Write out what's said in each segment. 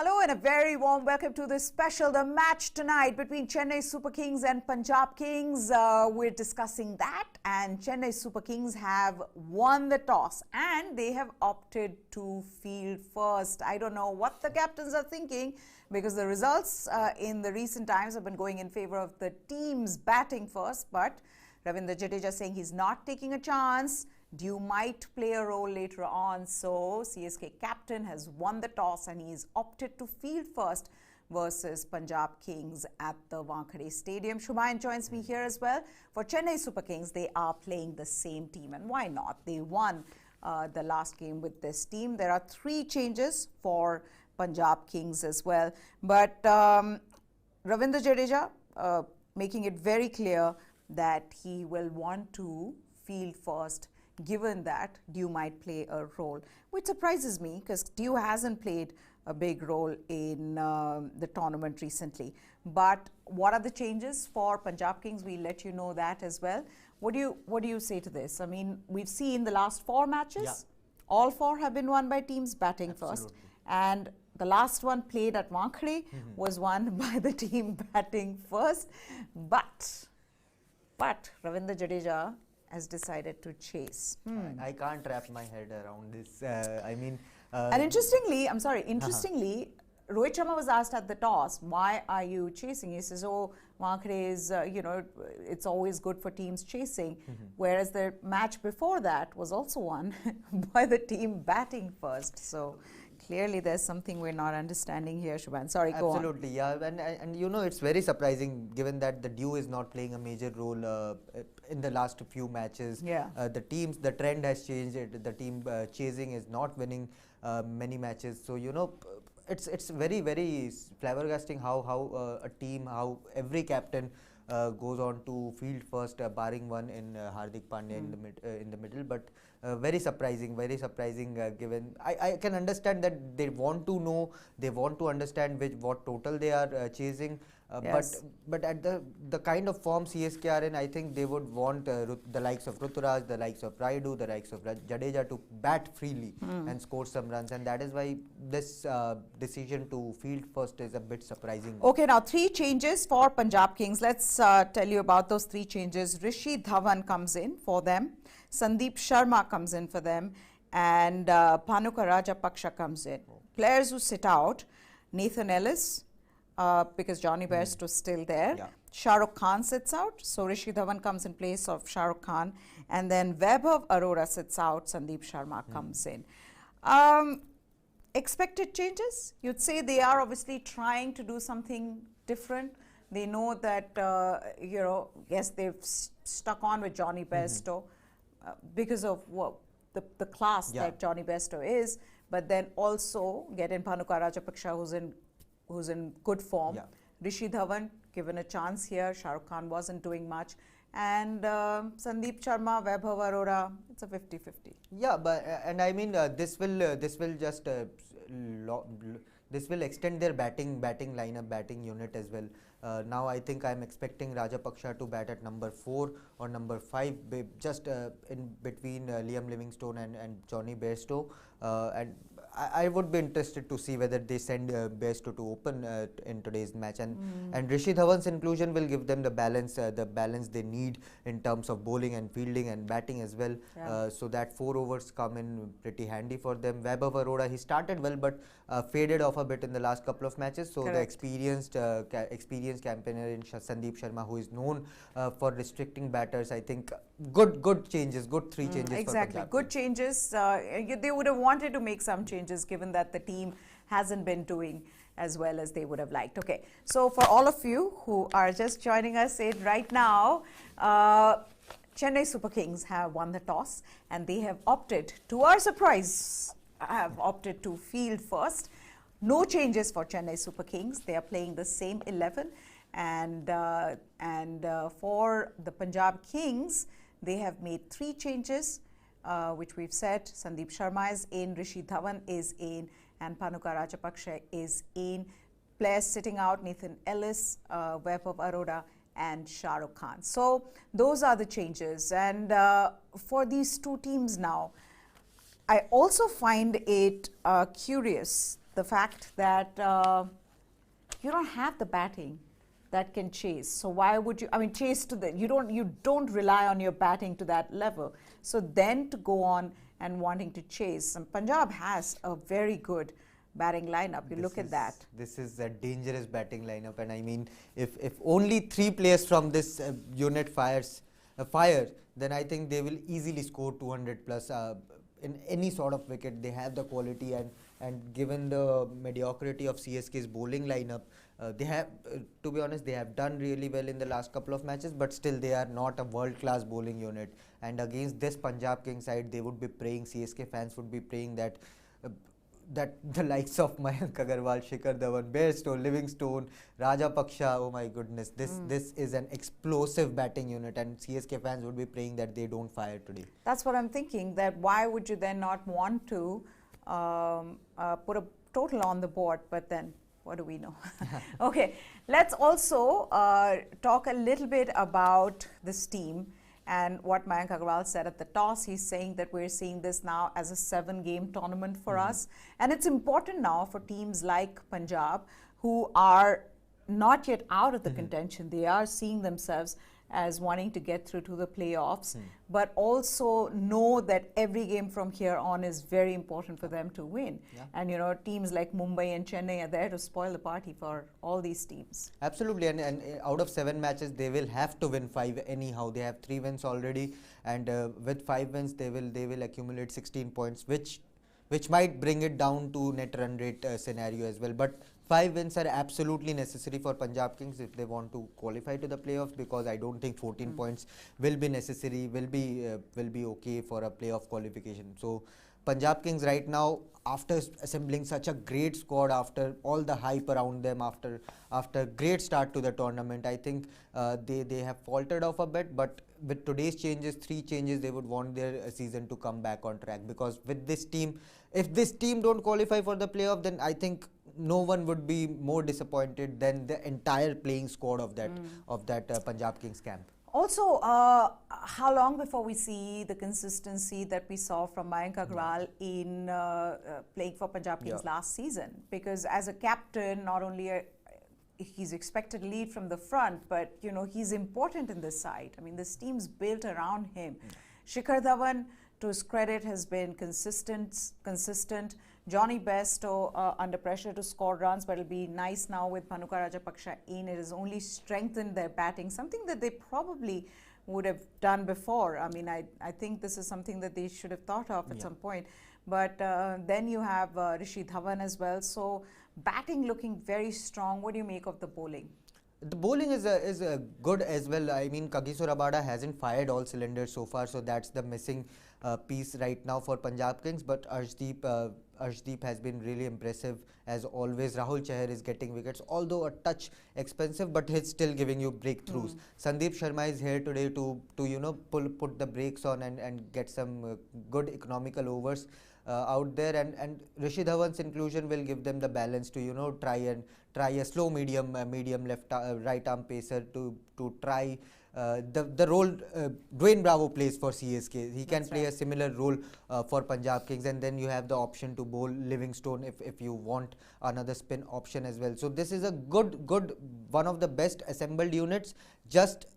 Hello and a very warm welcome to this special, the match tonight between Chennai Super Kings and Punjab Kings. We're discussing that, and Chennai Super Kings have won the toss and they have opted to field first. I don't know what the captains are thinking, because the results in the recent times have been going in favor of the teams batting first, but Ravindra Jadeja saying he's not taking a chance. Dew might play a role later on. So CSK captain has won the toss and he's opted to field first versus Punjab Kings at the Wankhede Stadium. Shumayan joins me here as well. For Chennai Super Kings, they are playing the same team, and why not? They won the last game with this team. There are 3 changes for Punjab Kings as well. But Ravindra Jadeja making it very clear that he will want to field first, given that Dew might play a role, which surprises me because Dew hasn't played a big role in the tournament recently. But what are the changes for Punjab Kings? We'll let you know that as well. What do you say to this? I mean, we've seen the last 4 matches, all 4 have been won by teams batting first, and the last one played at Wankhede was won by the team batting first. But Ravindra Jadeja has decided to chase. I can't wrap my head around this. And interestingly, Rohit Sharma was asked at the toss, why are you chasing? He says, Wankhede is, it's always good for teams chasing. Whereas the match before that was also won by the team batting first. So clearly there's something we're not understanding here, Shubhan. Sorry, go on. Absolutely, yeah. And it's very surprising given that the Dew is not playing a major role in the last few matches. Yeah. The trend has changed. The team chasing is not winning many matches. So, it's very, very flabbergasting how a team, how every captain goes on to field first, barring one in Hardik Pandya in the middle. But very surprising given I can understand that they want to know, they want to understand what total they are chasing. Yes. But at the kind of form CSK are in, I think they would want the likes of Ruturaj, the likes of Raidu, the likes of Jadeja to bat freely and score some runs, and that is why this decision to field first is a bit surprising. Okay, now 3 changes for Punjab Kings. Let's tell you about those 3 changes. Rishi Dhawan comes in for them, Sandeep Sharma comes in for them, and Bhanuka Rajapaksa comes in. Players who sit out: Nathan Ellis, because Johnny Best was still there. Yeah. Shah Rukh Khan sits out, so Rishi Dhawan comes in place of Shah Rukh Khan, and then Vaibhav Arora sits out, Sandeep Sharma comes in. Expected changes? You'd say they are obviously trying to do something different. They know that, yes, they've stuck on with Johnny Bairstow because of the class that Johnny Bairstow is, but then also get in Bhanuka Rajapaksa, who's in good form. Yeah. Rishi Dhawan given a chance here. Shah Rukh Khan wasn't doing much, and Sandeep Sharma, Vaibhav Arora, it's a 50-50. Yeah, but this will just this will extend their batting lineup, batting unit as well. Now I think I'm expecting Rajapaksa to bat at number 4 or number 5, just in between Liam Livingstone and Johnny Bairstow, and I would be interested to see whether they send Bairstow to open in today's match, and Rishi Dhawan's inclusion will give them the balance they need in terms of bowling and fielding and batting as well. So that 4 overs come in pretty handy for them. Vaibhav Arora, he started well but faded off a bit in the last couple of matches. So Correct. The experienced campaigner in Sandeep Sharma, who is known for restricting batters, I think good changes, good 3 changes. Exactly, for good changes. They would have wanted to make some changes, given that the team hasn't been doing as well as they would have liked. Okay, so for all of you who are just joining us right now, Chennai Super Kings have won the toss and they have opted, to our surprise, to field first. No changes for Chennai Super Kings. They are playing the same 11, and for the Punjab Kings, they have made 3 changes, which we've said. Sandeep Sharma is in, Rishi Dhawan is in, and Bhanuka Rajapaksa is in. Players sitting out: Nathan Ellis, Vaibhav Arora, and Shah Rukh Khan. So those are the changes. And for these 2 teams now, I also find it curious the fact that you don't have the batting that can chase. So why would you? I mean, chase to the you don't rely on your batting to that level. So then to go on and wanting to chase, and Punjab has a very good batting lineup. You look at that. This is a dangerous batting lineup, and I mean, if only 3 players from this unit fire, then I think they will easily score 200 plus in any sort of wicket. They have the quality, and given the mediocrity of CSK's bowling lineup, they have, to be honest, they have done really well in the last couple of matches, but still they are not a world-class bowling unit. And against this Punjab Kings side, they would be praying, CSK fans would be praying that that the likes of Mayank Agarwal, Shikhar Dhawan, Bairstow, Livingstone, Rajapaksa, oh my goodness, this is an explosive batting unit, and CSK fans would be praying that they don't fire today. That's what I'm thinking, that why would you then not want to put a total on the board, but then what do we know? Okay, let's also talk a little bit about this team and what Mayank Agarwal said at the toss. He's saying that we're seeing this now as a 7-game tournament for us. And it's important now for teams like Punjab, who are not yet out of the contention. They are seeing themselves as wanting to get through to the playoffs, but also know that every game from here on is very important for them to win. Yeah. And you know, teams like Mumbai and Chennai are there to spoil the party for all these teams. Absolutely, and out of 7 matches, they will have to win 5 anyhow. They have 3 wins already, and with 5 wins, they will accumulate 16 points, which might bring it down to net run rate scenario as well. But 5 wins are absolutely necessary for Punjab Kings if they want to qualify to the playoffs, because I don't think 14 points will be necessary, will be okay for a playoff qualification. So Punjab Kings right now, after assembling such a great squad, after all the hype around them, after great start to the tournament, I think they have faltered off a bit, but with today's changes, 3 changes, they would want their season to come back on track, because with this team, if this team don't qualify for the playoff, then I think no one would be more disappointed than the entire playing squad of that Punjab Kings camp. Also, how long before we see the consistency that we saw from Mayank Agarwal in playing for Punjab Kings last season? Because as a captain, not only he's expected to lead from the front, but you know, he's important in this side. I mean, this team's built around him. Shikhar Dhawan, to his credit, has been consistent. Johnny Bairstow under pressure to score runs, but it'll be nice now with Bhanuka Rajapaksa in. It has only strengthened their batting, something that they probably would have done before. I mean, I think this is something that they should have thought of at some point. But then you have Rishi Dhawan as well. So batting looking very strong. What do you make of the bowling? The bowling is good as well. I mean, Kagiso Rabada hasn't fired all cylinders so far, so that's the missing piece right now for Punjab Kings. But Arshdeep has been really impressive as always. Rahul Chahar is getting wickets, although a touch expensive, but he's still giving you breakthroughs. Sandeep Sharma is here today to you know, put the brakes on and get some good economical overs out there, and Rishi Dhawan's inclusion will give them the balance to, you know, try a slow medium left right arm pacer to try the role Dwayne Bravo plays for CSK. He can play a similar role for Punjab Kings, and then you have the option to bowl Livingstone if you want another spin option as well. So this is a good one of the best assembled units. Just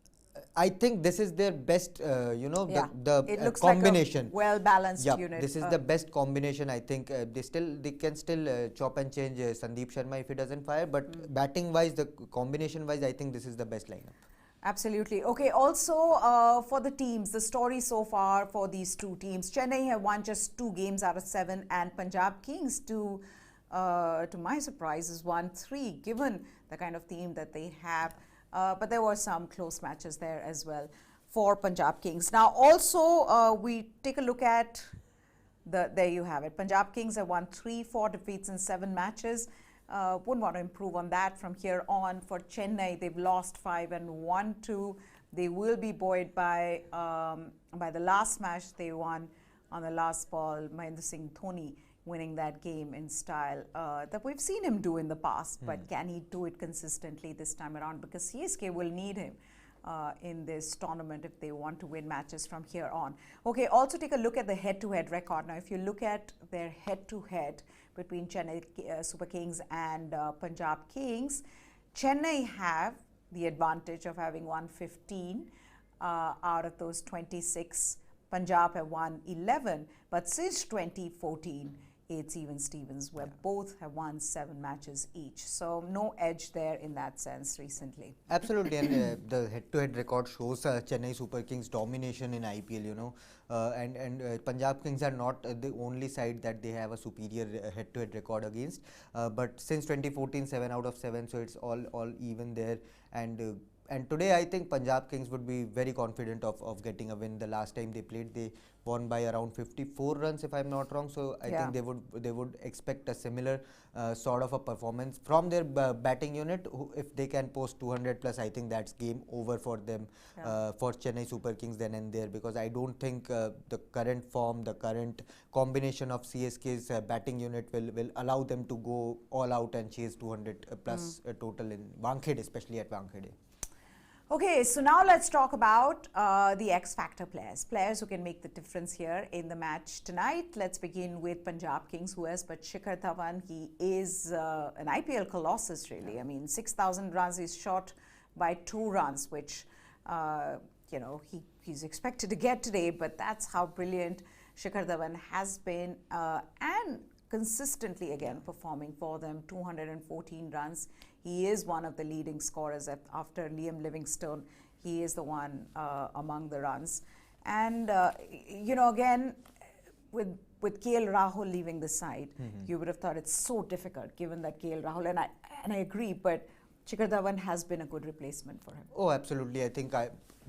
I think this is their best, you know, the combination. Like a well-balanced unit. This is the best combination. I think they can still chop and change Sandeep Sharma if he doesn't fire. But batting-wise, the combination-wise, I think this is the best lineup. Absolutely. Okay, also for the teams, the story so far for these 2 teams, Chennai have won just 2 games out of 7, and Punjab Kings, to my surprise, has won 3, given the kind of team that they have. But there were some close matches there as well for Punjab Kings. Now also we take a look at there you have it. Punjab Kings have won 3-4 defeats in 7 matches. Wouldn't want to improve on that from here on. For Chennai, they've lost 5 and won 2. They will be buoyed by the last match they won on the last ball. Mahendra Dhoni winning that game in style that we've seen him do in the past. But can he do it consistently this time around? Because CSK will need him in this tournament if they want to win matches from here on. Okay, also take a look at the head-to-head record. Now, if you look at their head-to-head between Chennai Super Kings and Punjab Kings, Chennai have the advantage of having won 15 out of those 26. Punjab have won 11, but since 2014, it's even Stevens, where both have won 7 matches each. So no edge there in that sense recently. Absolutely, and the head-to-head record shows Chennai Super Kings domination in IPL. And Punjab Kings are not the only side that they have a superior head-to-head record against. But since 2014, 7 out of 7, so it's all even there. And today I think Punjab Kings would be very confident of getting a win. The last time they played, they won by around 54 runs, if I'm not wrong. So I think they would expect a similar sort of a performance from their batting unit. If they can post 200 plus, I think that's game over for them, for Chennai Super Kings then and there, because I don't think the current form, the current combination of CSK's batting unit will allow them to go all out and chase 200 plus total in Wankhede, especially at Wankhede. Okay, so now let's talk about the X-Factor players who can make the difference here in the match tonight. Let's begin with Punjab Kings, who has but Shikhar Dhawan. He is an IPL colossus, really. I mean, 6,000 runs, he's short by 2 runs, which, he's expected to get today, but that's how brilliant Shikhar Dhawan has been and consistently again performing for them. 214 runs. He is one of the leading scorers after Liam Livingstone. He is the one among the runs. And, again, with KL Rahul leaving the side, you would have thought it's so difficult given that KL Rahul, and I agree, but Shikhar Dhawan has been a good replacement for him. Oh, absolutely. I think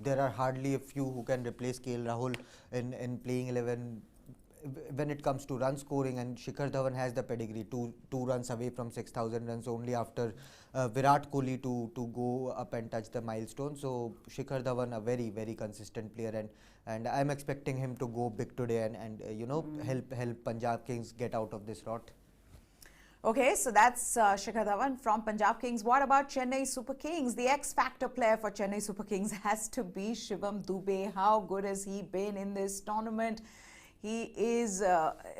there are hardly a few who can replace KL Rahul in playing 11 when it comes to run scoring, and Shikhar Dhawan has the pedigree, two runs away from 6,000 runs only after Virat Kohli to go up and touch the milestone. So Shikhar Dhawan, a very, very consistent player, and I'm expecting him to go big today and help Punjab Kings get out of this rot. Okay, so that's Shikhar Dhawan from Punjab Kings. What about Chennai Super Kings? The X-Factor player for Chennai Super Kings has to be Shivam Dube. How good has he been in this tournament? He is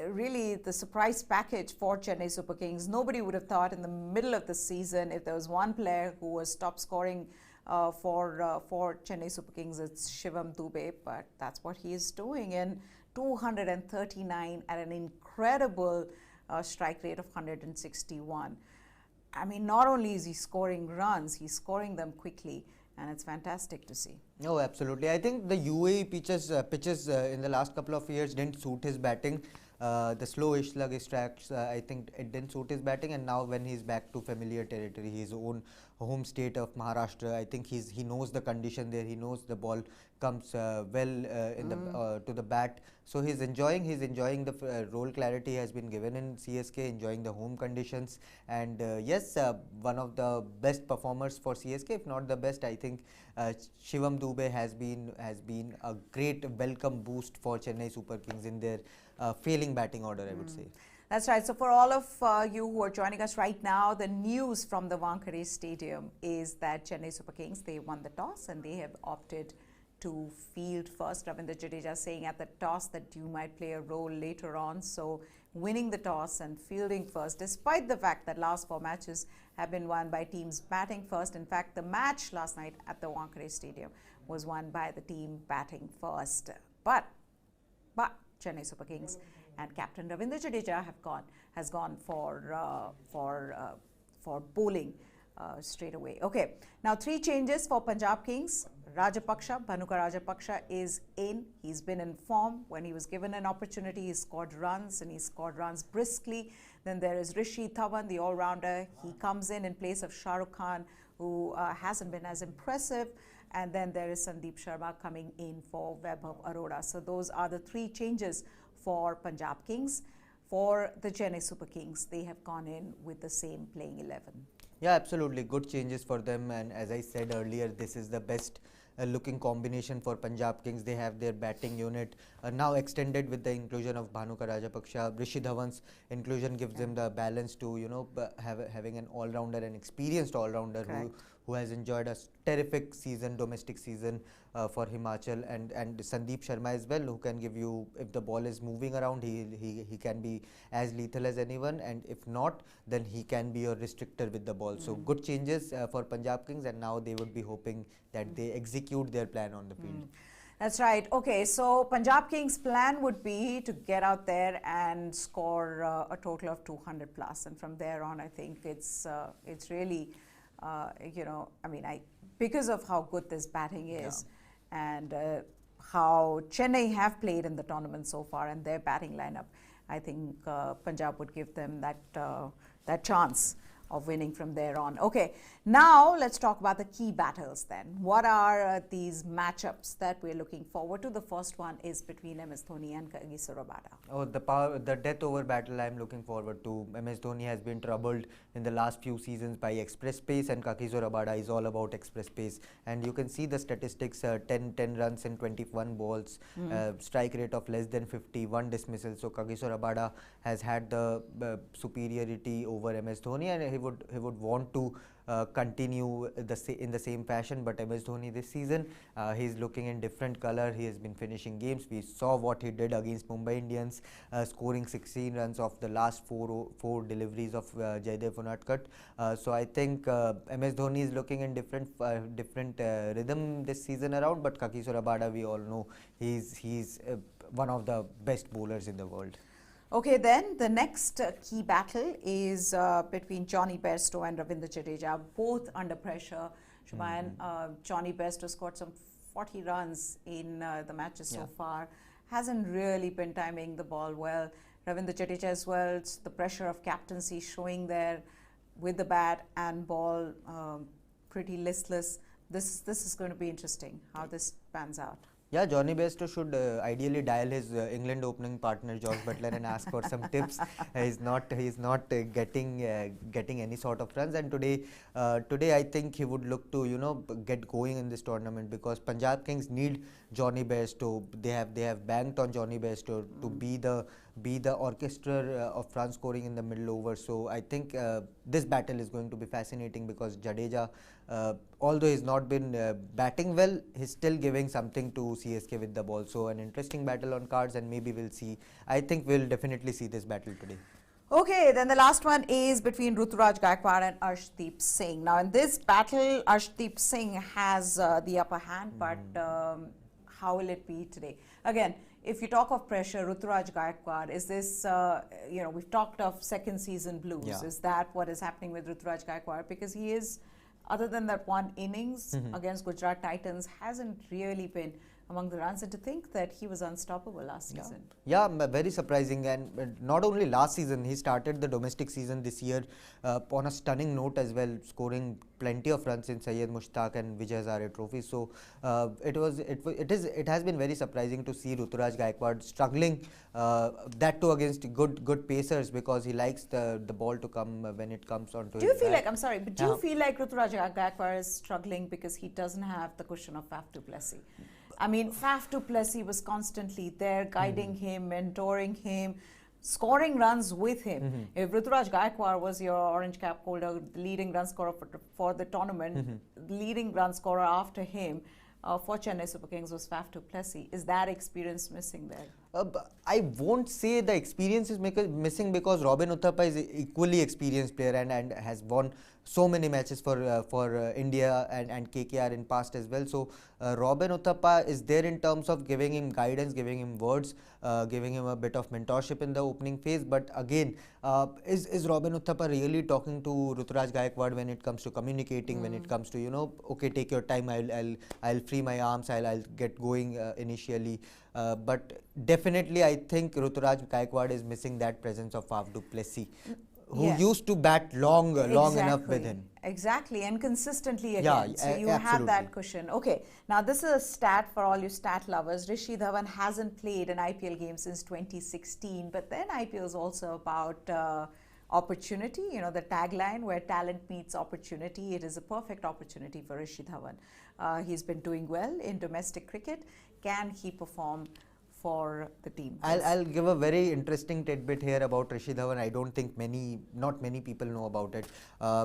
really the surprise package for Chennai Super Kings. Nobody would have thought in the middle of the season, if there was one player who was top scoring for Chennai Super Kings, it's Shivam Dube, but that's what he is doing. And 239 at an incredible strike rate of 161. I mean, not only is he scoring runs, he's scoring them quickly, and it's fantastic to see. Oh, absolutely. I think the UAE pitches in the last couple of years didn't suit his batting. The slowish, sluggish tracks, I think it didn't suit his batting, and now when he's back to familiar territory, his own home state of Maharashtra, I think he knows the condition there. He knows the ball comes to the bat, so he's enjoying the role clarity has been given in CSK, enjoying the home conditions, and yes, one of the best performers for CSK, if not the best. I think Shivam Dube has been a great welcome boost for Chennai Super Kings in their failing batting order, I would say. That's right. So for all of you who are joining us right now, the news from the Wankhede Stadium is that Chennai Super Kings, they won the toss and they have opted to field first. Ravindra Jadeja saying at the toss that you might play a role later on. So winning the toss and fielding first, despite the fact that last 4 matches have been won by teams batting first. In fact, the match last night at the Wankhede Stadium was won by the team batting first. But Chennai Super Kings and captain Ravindra Jadeja has gone for bowling straight away. Okay, now 3 changes for Punjab Kings. Bhanuka Rajapaksa is in. He's been in form. When he was given an opportunity, he scored runs, and he scored runs briskly. Then there is Rishi Dhawan, the all-rounder. He comes in place of Shah Rukh Khan, who hasn't been as impressive. And then there is Sandeep Sharma coming in for Vaibhav Arora. So those are the 3 changes for Punjab Kings. For the Chennai Super Kings, they have gone in with the same playing 11. Yeah, absolutely. Good changes for them. And as I said earlier, this is the best looking combination for Punjab Kings. They have their batting unit now extended with the inclusion of Bhanuka Rajapaksa. Rishi Dhawan's inclusion gives them the balance to, having an all-rounder, an experienced all-rounder who has enjoyed a terrific season, domestic season for Himachal, and Sandeep Sharma as well, who can give you, if the ball is moving around, he can be as lethal as anyone, and if not, then he can be your restrictor with the ball. So good changes for Punjab Kings, and now they would be hoping that they execute their plan on the field. That's right. Okay, so Punjab Kings' plan would be to get out there and score a total of 200 plus, and from there on, I think it's really, because of how good this batting is, and how Chennai have played in the tournament so far and their batting lineup, I think Punjab would give them that chance of winning from there on. Okay, now let's talk about the key battles then. What are these matchups that we're looking forward to? The first one is between MS Dhoni and Kagiso Rabada. Oh, the death over battle I'm looking forward to. MS Dhoni has been troubled in the last few seasons by express pace, and Kagiso Rabada is all about express pace. And you can see the statistics, 10 runs in 21 balls, strike rate of less than 50, 1 dismissal. So Kagiso Rabada has had the superiority over MS Dhoni, and he would want to continue in the same fashion. But MS Dhoni this season, he's looking in different color. He has been finishing games. We saw what he did against Mumbai Indians, scoring 16 runs off the last four deliveries of Jaydev Untitled. So I think MS Dhoni is looking in different rhythm this season around. But Kagiso Rabada, we all know he's one of the best bowlers in the world. Okay, then the next key battle is between Johnny Bairstow and Ravindra Jadeja, both under pressure. Shumayan, Johnny Bairstow scored some 40 runs in the matches so far. Hasn't really been timing the ball well. Ravindra Jadeja as well. It's the pressure of captaincy showing there with the bat and ball, pretty listless. This is going to be interesting how this pans out. Yeah, Johnny Bairstow should ideally dial his England opening partner Josh Butler and ask for some tips. He's not getting any sort of runs, and today I think he would look to get going in this tournament, because Punjab Kings need Johnny Bairstow. They have banked on Johnny Bairstow to be the orchestra of run scoring in the middle over. So I think this battle is going to be fascinating, because Jadeja, although he's not been batting well, he's still giving something to CSK with the ball. So an interesting battle on cards, and maybe we'll see. I think we'll definitely see this battle today. Okay, then the last one is between Ruturaj Gaikwad and Arshdeep Singh. Now in this battle, Arshdeep Singh has the upper hand, but how will it be today? Again, if you talk of pressure, Ruturaj Gaikwad, is this, we've talked of second season blues. Yeah. Is that what is happening with Ruturaj Gaikwad? Because he is, other than that one innings against Gujarat Titans, hasn't really been among the runs, and to think that he was unstoppable last season. Yeah, very surprising. And not only last season, he started the domestic season this year on a stunning note as well, scoring plenty of runs in Syed Mushtaq and Vijay Hazare Trophy. So it has been very surprising to see Ruturaj Gaikwad struggling, that too against good pacers, because he likes the ball to come when it comes onto. Do you feel like, I'm sorry, but do you feel like Ruturaj Gaikwad is struggling because he doesn't have the cushion of Faf du Plessis? I mean, Faf du Plessis was constantly there, guiding him, mentoring him, scoring runs with him. If Ruturaj Gaikwad was your orange cap holder, the leading run scorer for the tournament, leading run scorer after him for Chennai Super Kings was Faf du Plessis. Is that experience missing there? I won't say the experience is missing, because Robin Uthappa is an equally experienced player and has won so many matches for India and KKR in past as well. So Robin Uthappa is there in terms of giving him guidance, giving him words, giving him a bit of mentorship in the opening phase. But again, is Robin Uthappa really talking to Ruturaj Gaikwad when it comes to communicating, when it comes to, okay, take your time, I'll free my arms, I'll get going initially. But definitely I think Ruturaj Gaikwad is missing that presence of Faf du Plessis, who used to bat long enough with him. Exactly, and consistently again. So you have that cushion. Okay, now this is a stat for all you stat lovers. Rishi Dhawan hasn't played an IPL game since 2016, but then IPL is also about opportunity, the tagline where talent meets opportunity. It is a perfect opportunity for Rishi Dhawan. He's been doing well in domestic cricket. Can he perform for the team. I'll give a very interesting tidbit here about Rishi Dhawan. I don't think not many people know about it.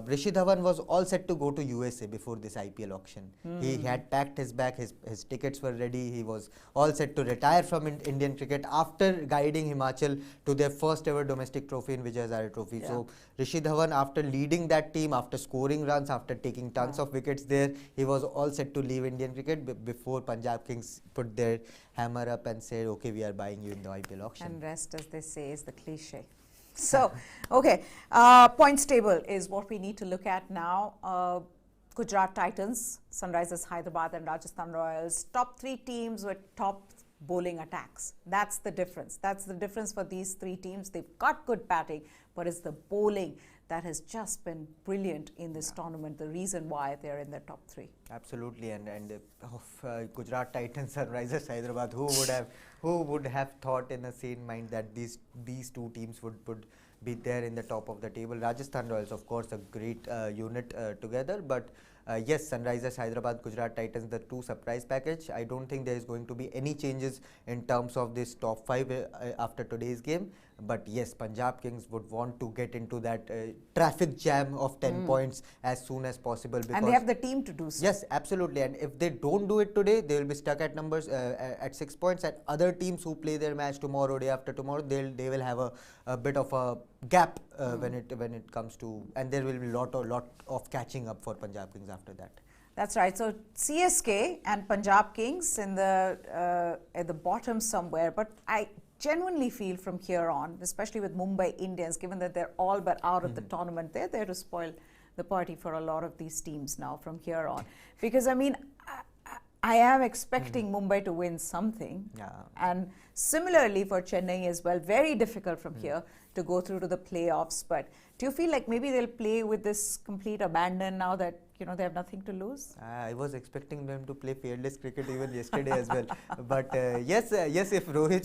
Rishi Dhawan was all set to go to USA before this IPL auction. He had packed his bag, his tickets were ready. He was all set to retire from Indian cricket after guiding Himachal to their first ever domestic trophy in Vijay Hazare Trophy. Yeah. So Rishi Dhawan, after leading that team, after scoring runs, after taking tons of wickets there, he was all set to leave Indian cricket before Punjab Kings put their hammer up and said, okay, we are buying you in the IPL auction. And rest, as they say, is the cliche. So, okay, points table is what we need to look at now. Gujarat Titans, Sunrisers Hyderabad and Rajasthan Royals, top 3 teams with top bowling attacks. That's the difference. That's the difference for these 3 teams. They've got good batting, but it's the bowling that has just been brilliant in this tournament, the reason why they're in the top 3. Absolutely, and Gujarat Titans, Sunrisers Hyderabad, who would have thought in a sane mind that these 2 teams would be there in the top of the table. Rajasthan Royals, of course, a great unit together, but yes, Sunrisers Hyderabad, Gujarat Titans, the 2 surprise package. I don't think there is going to be any changes in terms of this top 5 after today's game. But yes, Punjab Kings would want to get into that traffic jam of 10 points as soon as possible. Because and they have the team to do so. Yes, absolutely. And if they don't do it today, they will be stuck at numbers at 6 points. And other teams who play their match tomorrow, day after tomorrow, they will have a bit of a gap when it comes to, and there will be lot of catching up for Punjab Kings after that. That's right. So CSK and Punjab Kings in the at the bottom somewhere, but I genuinely feel from here on, especially with Mumbai Indians, given that they're all but out of the tournament, they're there to spoil the party for a lot of these teams now from here on. Because I mean, I am expecting Mumbai to win something. Yeah. And similarly for Chennai as well, very difficult from here to go through to the playoffs. But do you feel like maybe they'll play with this complete abandon now that, you know, they have nothing to lose? I was expecting them to play fearless cricket even yesterday as well. But yes, if Rohit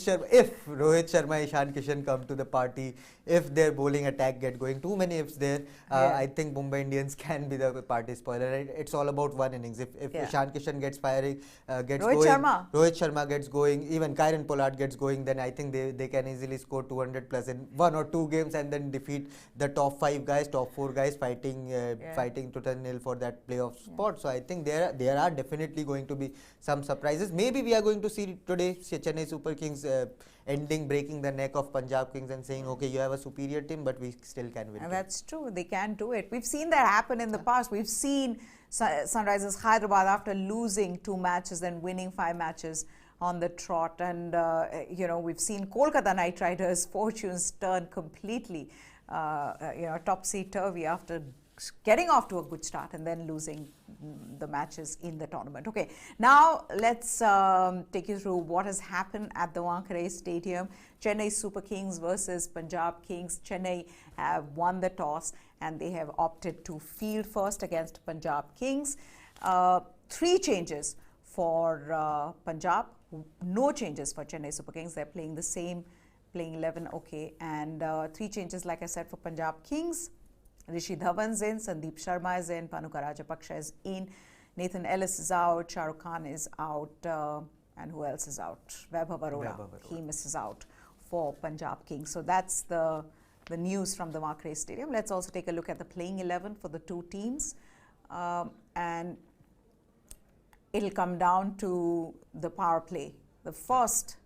Sharma, Ishan Kishan come to the party, if their bowling attack get going, too many ifs there, I think Mumbai Indians can be the party spoiler. It's all about one innings. If Ishan Kishan gets firing, Rohit Sharma gets going, even Kieron Pollard gets going, then I think they can easily score 200 plus in 1 or 2 games and then defeat the top 5 guys, top 4 guys fighting to the nil for that playoff spot. So I think there are definitely going to be some surprises. Maybe we are going to see today Chennai Super Kings breaking the neck of Punjab Kings and saying, okay, you have a superior team, but we still can win. And that's true. They can do it. We've seen that happen in the past. We've seen Sunrisers Hyderabad, after losing 2 matches and winning 5 matches on the trot, and you know, we've seen Kolkata Knight Riders' fortunes turn completely topsy-turvy after getting off to a good start and then losing the matches in the tournament. Okay, now let's take you through what has happened at the Wankhede Stadium. Chennai Super Kings versus Punjab Kings. Chennai have won the toss and they have opted to field first against Punjab Kings. 3 changes for Punjab, no changes for Chennai Super Kings. They're playing the same, playing 11, okay, and 3 changes, like I said, for Punjab Kings. Rishi Dhawan's in, Sandeep Sharma is in, Bhanuka Rajapaksa is in, Nathan Ellis is out, Shah Rukh Khan is out, and who else is out? Vaibhav Arora. He misses out for Punjab Kings. So that's the news from the Wankhede Stadium. Let's also take a look at the playing 11 for the 2 teams. And it'll come down to the power play. The first,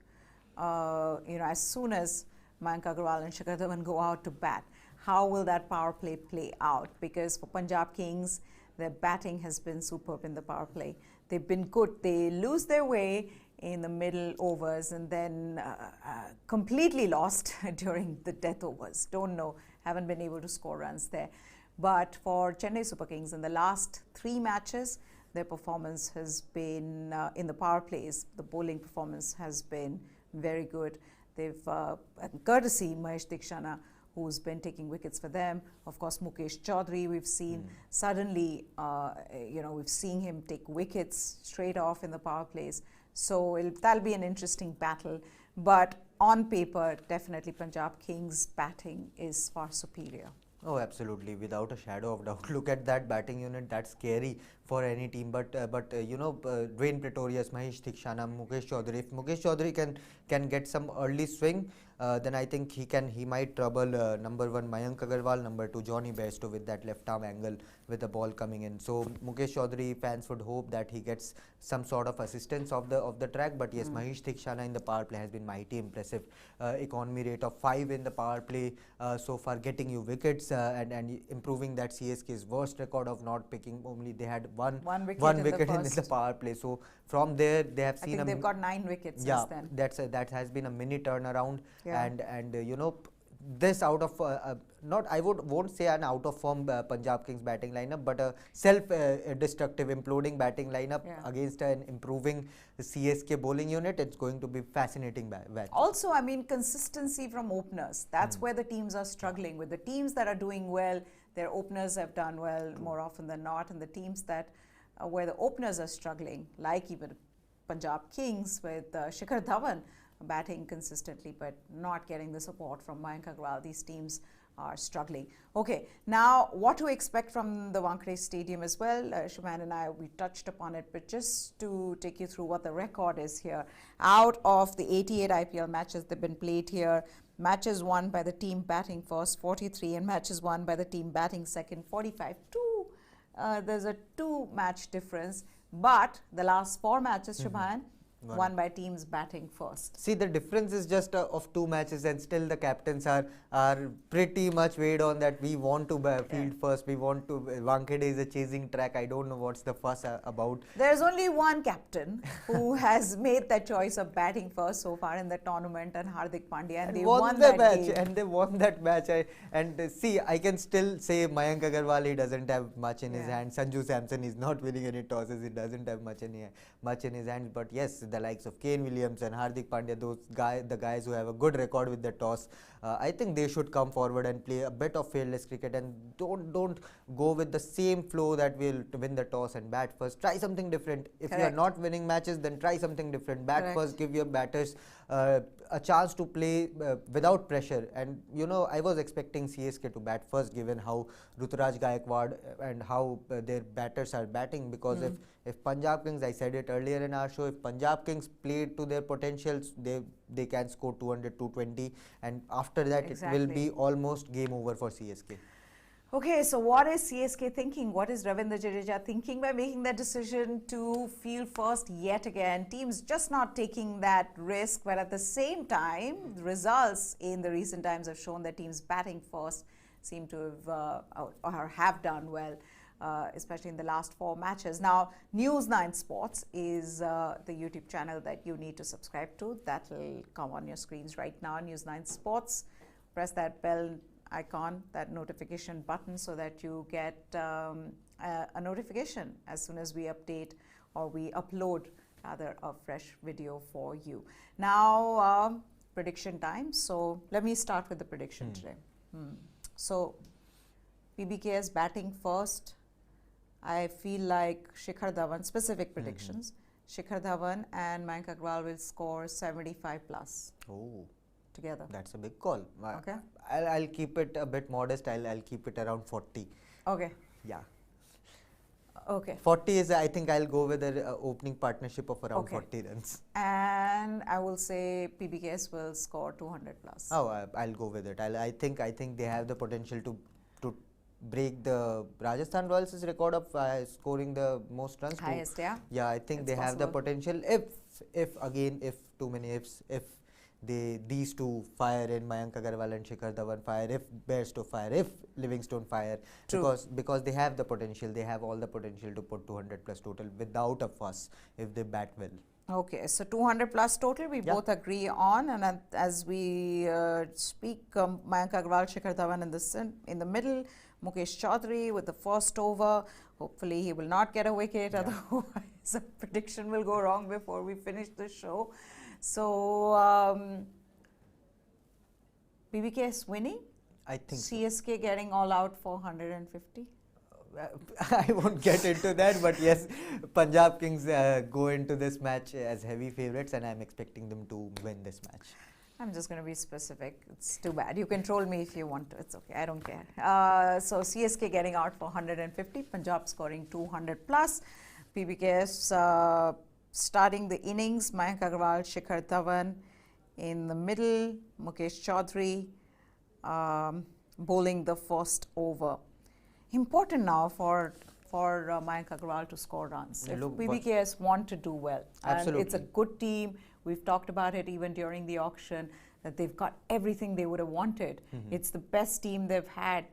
as soon as Mayank Agarwal and Shikhar Dhawan go out to bat, how will that power play out? Because for Punjab Kings, their batting has been superb in the power play. They've been good. They lose their way in the middle overs and then completely lost during the death overs. Don't know, haven't been able to score runs there. But for Chennai Super Kings, in the last 3 matches, their performance has been, in the power plays, the bowling performance has been very good. They've, courtesy Mahesh Dikshana, who's been taking wickets for them. Of course, Mukesh Chaudhary, we've seen suddenly, we've seen him take wickets straight off in the power plays. So that'll be an interesting battle. But on paper, definitely Punjab Kings' batting is far superior. Oh, absolutely, without a shadow of doubt. Look at that batting unit, that's scary for any team. But Dwayne Pretorius, Mahesh Theekshana, Mukesh Chaudhary. If Mukesh Chaudhary can get some early swing, then I think he might trouble number 1 Mayank Agarwal, number 2 Johnny Bairstow with that left arm angle with the ball coming in. So Mukesh Chaudhary, fans would hope that he gets some sort of assistance of the track. But yes, Mahesh Theekshana in the power play has been mighty impressive. Economy rate of 5 in the power play so far, getting you wickets and improving that CSK's worst record of not picking. Only they had one wicket in the power play. So from there they have seen they've got 9 wickets yeah, since then. that has been a mini turnaround. Yeah. And this out of not I won't say an out of form Punjab Kings batting lineup, but a self destructive imploding batting lineup against an improving CSK bowling unit. It's going to be fascinating match. Also, I mean, consistency from openers, that's where the teams are struggling. With the teams that are doing well, their openers have done well more often than not, and the teams that where the openers are struggling, like even Punjab Kings with Shikhar Dhawan batting consistently but not getting the support from Mayank Agarwal, these teams are struggling. Okay, now what to expect from the Wankhede Stadium as well. Shuman and I, we touched upon it, but just to take you through what the record is here. Out of the 88 IPL matches that have been played here, matches won by the team batting first, 43, and matches won by the team batting second, 45. There's a 2-match difference, but the last 4 matches, Shuman, won by teams batting first. See, the difference is just of 2 matches, and still the captains are pretty much weighed on that. We want to field first. We want to. Wankhede is a chasing track. I don't know what's the fuss about. There's only one captain who has made that choice of batting first so far in the tournament, and Hardik Pandya, and they won that match. game. And they won that match. See, I can still say Mayank Agarwal, he doesn't have much in his hands. Sanju Samson is not winning any tosses. He doesn't have much in his hands. But yes, the likes of Kane Williams and Hardik Pandya, the guys who have a good record with the toss, I think they should come forward and play a bit of fearless cricket, and don't go with the same flow that will win the toss and bat first. Try something different. If you are not winning matches, then try something different. Bat first, give your batters a chance to play without pressure. And I was expecting CSK to bat first, given how Ruturaj Gaikwad and how their batters are batting, because if Punjab Kings, I said it earlier in our show, if Punjab Kings play to their potentials, they can score 200, 220, and after that it will be almost game over for CSK. Okay, so what is CSK thinking? What is Ravindra Jadeja thinking by making that decision to field first yet again? Teams just not taking that risk, but at the same time, the results in the recent times have shown that teams batting first seem to have done well, especially in the last 4 matches. Now, News9 Sports is the YouTube channel that you need to subscribe to. That will come on your screens right now. News9 Sports. Press that bell icon, that notification button, so that you get a notification as soon as we update or we upload rather a fresh video for you. Now, prediction time. So let me start with the prediction today. So PBKS batting first. I feel like Shikhar Dhawan, specific predictions, Shikhar Dhawan and Mayank Agarwal will score 75 plus. Oh, together. That's a big call. Okay. I'll keep it a bit modest. I'll keep it around 40. Okay. Yeah. Okay. 40 is, I think I'll go with an opening partnership of around 40 runs. And I will say PBKS will score 200 plus. Oh, I'll go with it. I think they have the potential to break the Rajasthan Royals' record of scoring the most runs. Highest, yeah. Yeah, I think they have the potential. If too many ifs, if these two fire in, Mayank Agarwal and Shikhar Dhawan fire, if Bairstow fire, if Livingstone fire, because they have the potential, they have all the potential to put 200 plus total without a fuss if they bat well. Okay, so 200 plus total we both agree on, and as we speak, Mayank Agarwal, Shikhar Dhawan in the middle, Mukesh Chaudhary with the first over. Hopefully he will not get a wicket, otherwise a prediction will go wrong before we finish the show. So, PBKS winning? I think CSK getting all out for 150? I won't get into that, but yes, Punjab Kings go into this match as heavy favourites, and I'm expecting them to win this match. I'm just going to be specific. It's too bad. You can troll me if you want to. It's okay. I don't care. So CSK getting out for 150. Punjab scoring 200 plus. PBKS starting the innings. Mayank Agarwal, Shikhar Dhawan. In the middle, Mukesh Chaudhary bowling the first over. Important now for Mayank Agarwal to score runs. If PBKS want to do well. Absolutely. And it's a good team. We've talked about it even during the auction, that they've got everything they would have wanted. It's the best team they've had,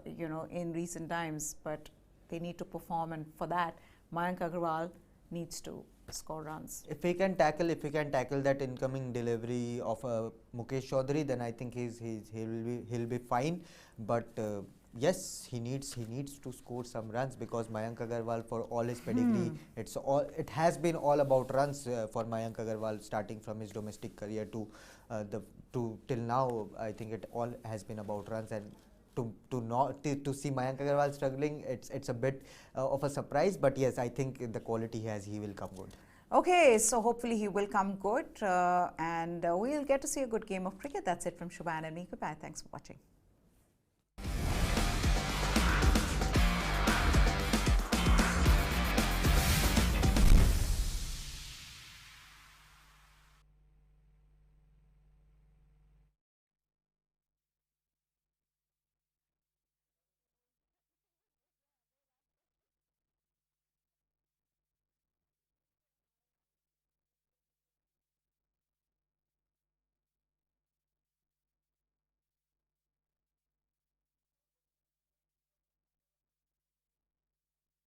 in recent times, but they need to perform, and for that, Mayank Agarwal needs to score runs. If he can tackle that incoming delivery of Mukesh Chaudhary, then I think he'll be fine. But yes, he needs to score some runs, because Mayank Agarwal, for all his pedigree, it has been all about runs for Mayank Agarwal, starting from his domestic career to till now. I think it all has been about runs, and to see Mayank Agarwal struggling, it's a bit of a surprise. But yes, I think the quality he will come good. Okay, so hopefully he will come good, and we'll get to see a good game of cricket. That's it from Shubhan and me. Goodbye. Thanks for watching.